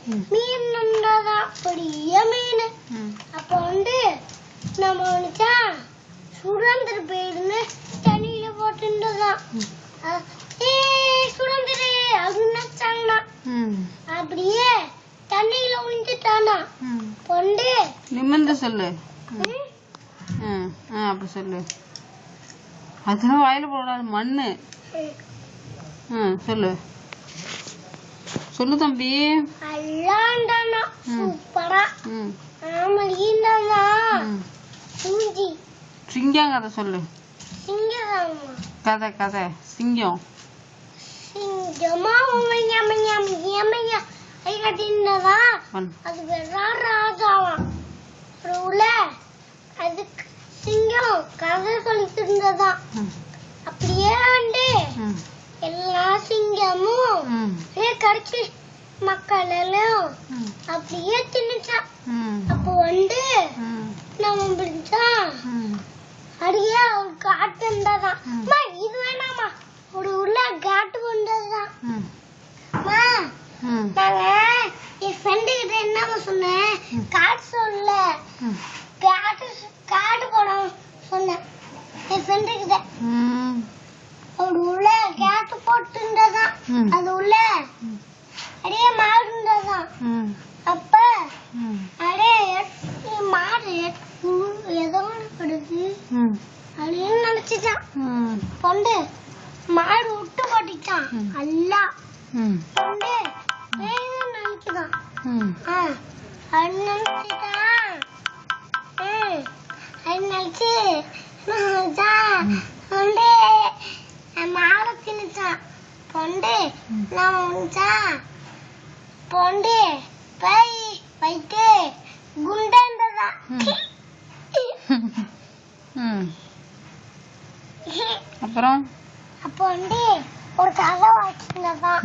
மீன் நந்தாதான் பெரிய மீன். அப்ப நம்ம வந்துச்சா சுரந்திர போயிருந்து தண்ணியில போட்டுதான் சுரந்திர அப்படின்னு நினைச்சாங்கண்ணா. அப்படியே தண்ணியில விழுந்துட்டானா. பொண்டு நிமிர்ந்து சொல்லு. அப்படி சொல்லு. அதெல்லாம் வாயில போடாது மண்ணு. சொல்லு சொல்லு தம்பி. அல்லாண்டானா சூப்பரா. ஆமலிந்தானா சிங்கி. சிங்கம் கதை சொல்லு. சிங்கமா கதை கதை சிங்கம். சிங்கமா உமையா ஐகட்டினதா. அது வெறா ராஜாவாம். உள்ள அதுக்கு சிங்கம் கதை சொல்லிட்டு இருந்ததா. அப்படியே எல்லா சிங்கமும் கடிச்சு மக்கள் எல்லாம் அப்படியே தின்னுச்சான். அப்போ நம்ம பிடிச்சா அடியே ஒரு காட்டு இருந்ததான். இது வேணாமா ஒரு உள்ள காட்டு வந்ததுதான். நாங்க என் ஃப்ரெண்டு கிட்ட என்னமா சொன்னேன், காட்டு சொல்ல காட்டு போனோம் சொன்னேன் என் ஃப்ரெண்டு கிட்ட. ஒரு உள்ள கேட்டு போட்டு இருந்ததான். அது உள்ள அடியே மாடு இருந்ததான். அப்ப அடே மாடு ஏதோ கிடக்கு அப்படின்னு நினைச்சுட்டான். பொண்டு மாடு விட்டு போட்டுச்சான். அல்லா பொண்டு நினைச்சுதான் அது நினைச்சுட்டான். அது நினைச்சு மாலை தின்னுச்சான். பொண்டு பொண்டு பை வைத்து குண்டதான். அப்புறம் அப்போ ஒரு கதை வச்சிருந்ததான்.